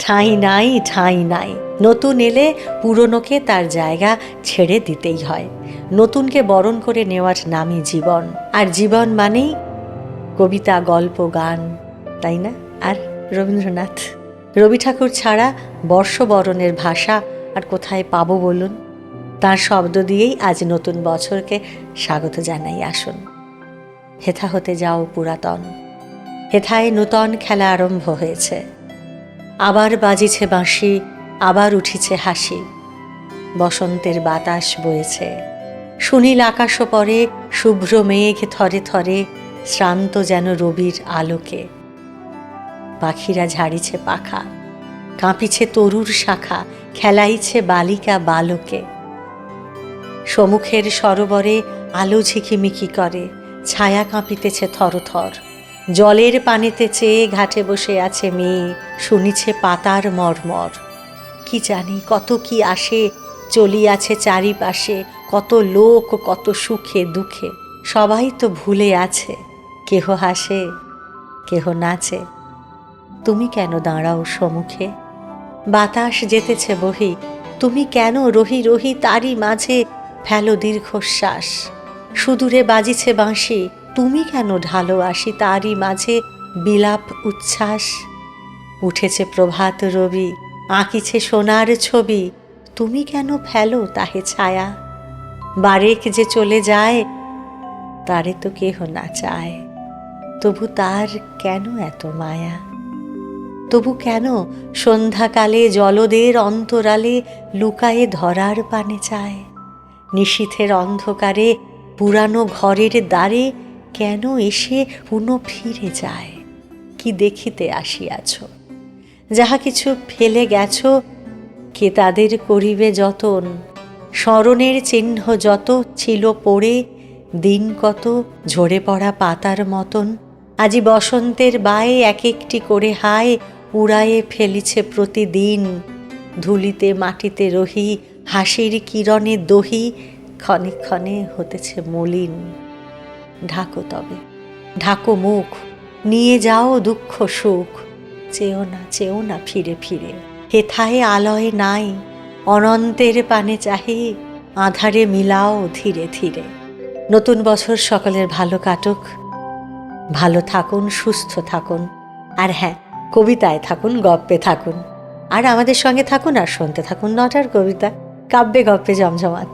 ঠাঁই নাই, ঠাঁই নাই। নতুন এলে পুরনোকে তার জায়গা ছেড়ে দিতেই হয়। নতুনকে বরণ করে নেওয়ার নামই জীবন। আর জীবন মানেই কবিতা, গল্প, গান, তাই না? আর রবীন্দ্রনাথ, রবি ঠাকুর ছাড়া বর্ষবরণের ভাষা আর কোথায় পাবো বলুন? তার শব্দ দিয়েই আজ নতুন বছরকে স্বাগত জানাই। আসুন, হেথা হতে যাও পুরাতন। হেথায় নূতন খেলা আরম্ভ হয়েছে। আবার বাজিছে বাঁশি, আবার উঠিছে হাসি। বসন্তের বাতাস বয়েছে, সুনীল আকাশও পরে শুভ্র মেঘ থরে থরে, শ্রান্ত যেন রবির আলোকে। পাখিরা ঝাড়িছে পাখা, কাঁপিছে তরুর শাখা, খেলাইছে বালিকা বালকে। সমুখের সরোবরে আলো ঝিকিমিকি করে, ছায়া কাঁপিতেছে থরথর। জলের পানিতে চেয়ে ঘাটে বসে আছে মেয়ে, শুনিছে পাতার মর্মর। কি জানি কত কি আসে চলিয়াছে চারিপাশে, কত লোক, কত সুখে দুঃখে। সবাই তো ভুলে আছে, কেহ হাসে, কেহ নাচে। তুমি কেন দাঁড়াও সম্মুখে? বাতাস যেতেছে বহি, তুমি কেন রহি রহি তারই মাঝে ফেলো দীর্ঘশ্বাস? সুদূরে বাজিছে বাঁশি, তুমি কেন ঢালো আসি তারই মাঝে বিলাপ উচ্ছ্বাস? উঠেছে প্রভাত রবি, আঁকিছে সোনার ছবি, তুমি কেন ফেলো তাহে ছায়া? বারেক যে চলে যায়, তারে তো কেহ না চায়, তবু তার কেন এত মায়া? তবু কেন সন্ধ্যাকালে জলদের অন্তরালে লুকায়ে ধরার পানে চায়? নিশীথের অন্ধকারে পুরানো ঘরের দ্বারে কেন এসে পুনঃ ফিরে যায়? কি দেখিতে আসিয়াছ? যাহা কিছু ফেলে গেছ, কে তাদের করিবে যতন? স্মরণের চিহ্ন যত ছিল পড়ে, দিন কত ঝরে পড়া পাতার মতন, আজি বসন্তের বায়ে এক একটি করে হায় উড়ায়ে ফেলিছে প্রতিদিন। ধুলিতে মাটিতে রহি, হাসির কিরণে দহি, ক্ষণে ক্ষণে হতেছে মলিন। ঢাকো তবে, ঢাকো মুখ, নিয়ে যাও দুঃখ সুখ। চেও না, চেও না ফিরে ফিরে, হেথায় আলয় নাই। অনন্তের পানে চাহি, আধারে মিলাও ধীরে ধীরে। নতুন বছর সকলের ভালো কাটুক, ভালো থাকুন, সুস্থ থাকুন, আর হ্যাঁ, কবিতায় থাকুন, গপ্পে থাকুন, আর আমাদের সঙ্গে থাকুন, আর শুনতে থাকুন নটার কবিতা, কাব্যে গপ্পে জমজমাট।